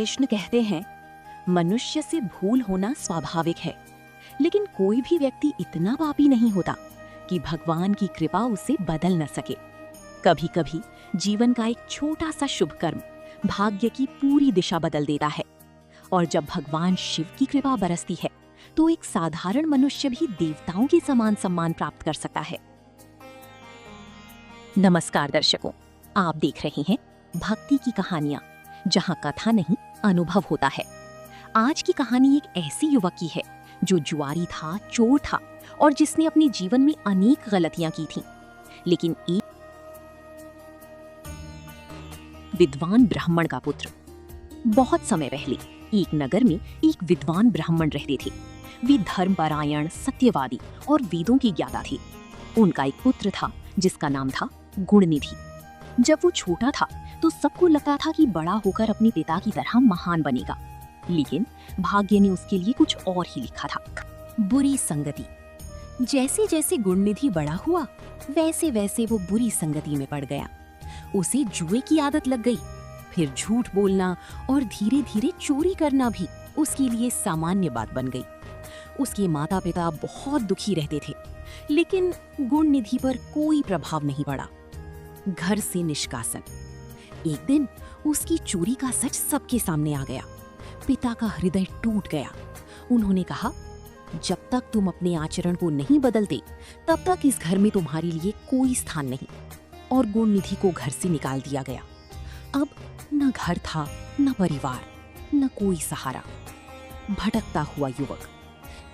कृष्ण कहते हैं, मनुष्य से भूल होना स्वाभाविक है, लेकिन कोई भी व्यक्ति इतना पापी नहीं होता कि भगवान की कृपा उसे बदल न सके। कभी कभी जीवन का एक छोटा सा शुभ कर्म भाग्य की पूरी दिशा बदल देता है, और जब भगवान शिव की कृपा बरसती है तो एक साधारण मनुष्य भी देवताओं के समान सम्मान प्राप्त कर सकता है। नमस्कार दर्शकों, आप देख रहे हैं भक्ति की कहानियां, जहां कथा नहीं अनुभव होता है। आज की कहानी एक ऐसी युवक की है जो जुआरी था, चोर था और जिसने अपने जीवन में अनेक गलतियां की थीं, लेकिन एक विद्वान ब्राह्मण का पुत्र। बहुत समय पहले एक नगर में एक विद्वान ब्राह्मण रहते थे। वे धर्मपरायण, सत्यवादी और वेदों के ज्ञाता थे। उनका एक पुत्र था जिसका नाम था गुणनिधि। जब वो छोटा था तो सबको लगता था कि बड़ा होकर अपने पिता की तरह महान बनेगा, लेकिन भाग्य ने उसके लिए कुछ और ही लिखा था। बुरी संगति। जैसे जैसे गुणनिधि बड़ा हुआ वैसे वैसे वो बुरी संगति में पड़ गया। उसे जुए की आदत लग गई। फिर झूठ बोलना और धीरे धीरे चोरी करना भी उसके लिए सामान्य बात बन गई। उसके माता पिता बहुत दुखी रहते थे, लेकिन गुणनिधि पर कोई प्रभाव नहीं पड़ा। घर से निष्कासन। एक दिन उसकी चोरी का सच सबके सामने आ गया। पिता का हृदय टूट गया। उन्होंने कहा, जब तक तुम अपने आचरण को नहीं बदलते तब तक इस घर में तुम्हारे लिए कोई स्थान नहीं। और गुणनिधि को घर से निकाल दिया गया। अब न घर था, न परिवार, न कोई सहारा। भटकता हुआ युवक।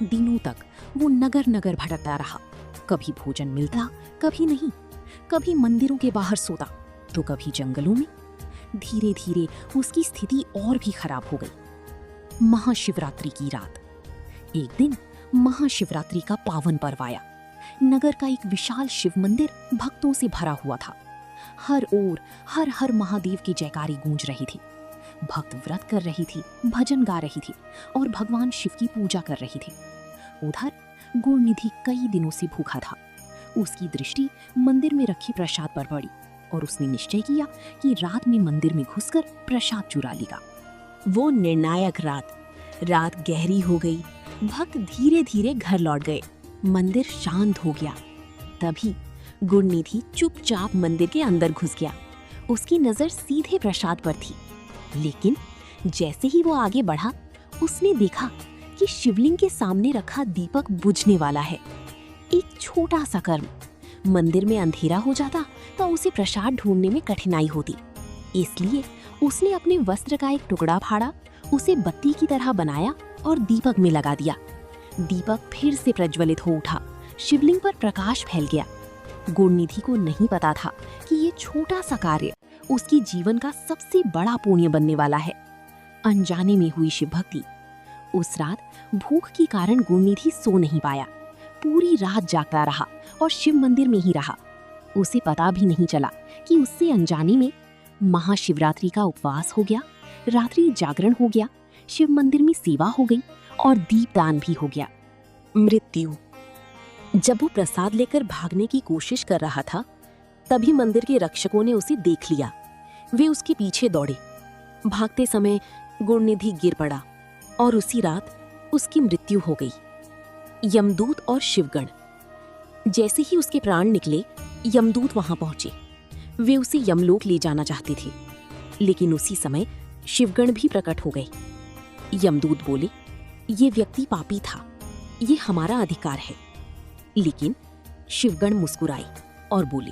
दिनों तक वो नगर नगर भटकता रहा। कभी भोजन मिलता, कभी नहीं। कभी मंदिरों के बाहर सोता तो कभी जंगलों में। धीरे धीरे उसकी स्थिति और भी खराब हो गई। महाशिवरात्रि की रात। एक दिन महाशिवरात्रि का पावन पर्व आया। नगर का एक विशाल शिव मंदिर भक्तों से भरा हुआ था। हर ओर हर हर महादेव की जयकारी गूंज रही थी। भक्त व्रत कर रही थी, भजन गा रही थी और भगवान शिव की पूजा कर रही थी। उधर गुणनिधि कई दिनों से भूखा था। उसकी दृष्टि मंदिर में रखे प्रसाद पर पड़ी और उसने निश्चय किया कि रात में मंदिर में घुसकर प्रसाद चुरा लेगा। वो निर्णायक रात गहरी हो गई। भक्त धीरे धीरे घर लौट गए। मंदिर शांत हो गया। तभी गुणनिधि चुपचाप मंदिर के अंदर घुस गया। उसकी नजर सीधे प्रसाद पर थी, लेकिन जैसे ही वो आगे बढ़ा उसने देखा कि शिवलिंग के सामने रखा दीपक बुझने वाला है। एक छोटा सा कर्म। मंदिर में अंधेरा हो जाता तो उसे प्रसाद ढूंढने में कठिनाई होती, इसलिए उसने अपने वस्त्र का एक टुकड़ा फाड़ा, उसे बत्ती की तरह बनाया और दीपक में लगा दिया। दीपक फिर से प्रज्वलित हो उठा। शिवलिंग पर प्रकाश फैल गया। गुणनिधि को नहीं पता था कि ये छोटा सा कार्य उसकी जीवन का सबसे बड़ा पुण्य बनने वाला है। अनजाने में हुई शिव भक्ति। उस रात भूख के कारण गुणनिधि सो नहीं पाया। पूरी रात जागता रहा और शिव मंदिर में ही रहा। उसे पता भी नहीं चला कि उससे अनजाने में महाशिवरात्रि का उपवास हो गया, रात्रि जागरण हो गया, शिव मंदिर में सेवा हो गई और दीपदान भी हो गया। मृत्यु। जब वो प्रसाद लेकर भागने की कोशिश कर रहा था, तभी मंदिर के रक्षकों ने उसे देख लिया। वे उसके पीछे दौड़े। भागते समय गुणनिधि गिर पड़ा और उसी रात उसकी मृत्यु हो गई। यमदूत और शिवगण। जैसे ही उसके प्राण निकले, यमदूत वहां पहुंचे। वे उसे यमलोक ले जाना चाहते थे, लेकिन उसी समय शिवगण भी प्रकट हो गए। यमदूत बोले, ये व्यक्ति पापी था, ये हमारा अधिकार है। लेकिन शिवगण मुस्कुराए और बोले,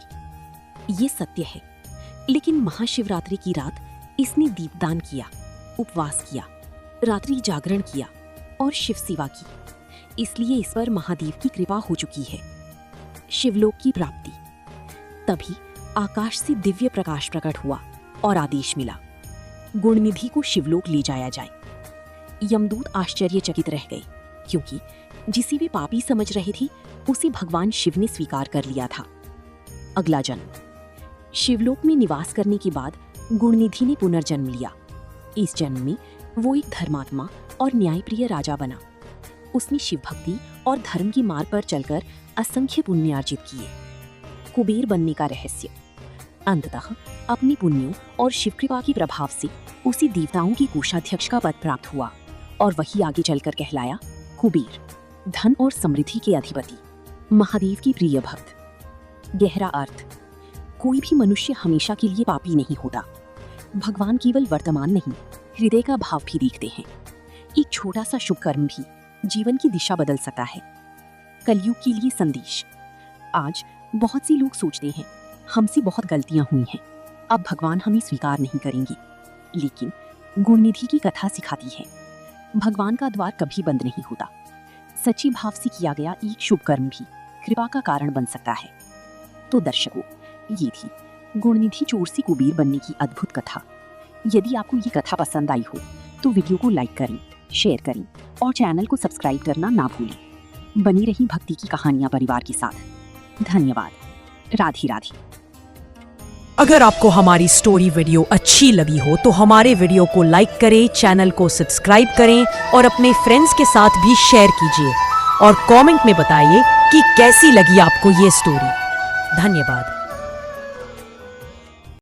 ये सत्य है, लेकिन महाशिवरात्रि की रात इसने दीपदान किया, उपवास किया, रात्रि जागरण किया और शिव सेवा की, इसलिए इस पर महादेव की कृपा हो चुकी है। शिवलोक की प्राप्ति। तभी आकाश से दिव्य प्रकाश प्रकट हुआ और आदेश मिला, गुणनिधि को शिवलोक ले जाया जाए। यमदूत आश्चर्यचकित रह गए, क्योंकि जिसे वे पापी समझ रहे थे उसे भगवान शिव ने स्वीकार कर लिया था। अगला जन्म। शिवलोक में निवास करने के बाद गुणनिधि ने पुनर्जन्म लिया। इस जन्म में वो एक धर्मात्मा और न्यायप्रिय राजा बना। उसने शिव भक्ति और धर्म की मार्ग पर चलकर असंख्य पुण्य अर्जित किए। कुबेर बनने का रहस्य। अंततः अपने पुण्यों और शिव कृपा के प्रभाव से उसी देवताओं के कोषाध्यक्ष का पद प्राप्त हुआ और वही आगे चलकर कहलाया कुबेर, धन और समृद्धि के अधिपति, महादेव की प्रिय भक्त। गहरा अर्थ, कोई भी मनुष्य हमेशा के लिए पापी नहीं होता। भगवान केवल वर्तमान नहीं, हृदय का भाव भी देखते हैं। एक छोटा सा शुभ कर्म भी जीवन की दिशा बदल सकता है। कलयुग के लिए संदेश। आज बहुत से लोग सोचते हैं हमसे बहुत गलतियां हुई हैं, अब भगवान हमें स्वीकार नहीं करेंगे। लेकिन गुणनिधि की कथा सिखाती है भगवान का द्वार कभी बंद नहीं होता। सच्चे भाव से किया गया एक शुभ कर्म भी कृपा का कारण बन सकता है। तो दर्शकों, ये थी गुणनिधि चोर से कुबेर बनने की अद्भुत कथा। यदि आपको ये कथा पसंद आई हो तो वीडियो को लाइक करें, शेयर करें और चैनल को सब्सक्राइब करना ना भूलें। बनी रही भक्ति की कहानियां परिवार के साथ। धन्यवाद। राधे राधे। अगर आपको हमारी स्टोरी वीडियो अच्छी लगी हो तो हमारे वीडियो को लाइक करें, चैनल को सब्सक्राइब करें और अपने फ्रेंड्स के साथ भी शेयर कीजिए और कमेंट में बताइए कि कैसी लगी आपको ये स्टोरी। धन्यवाद।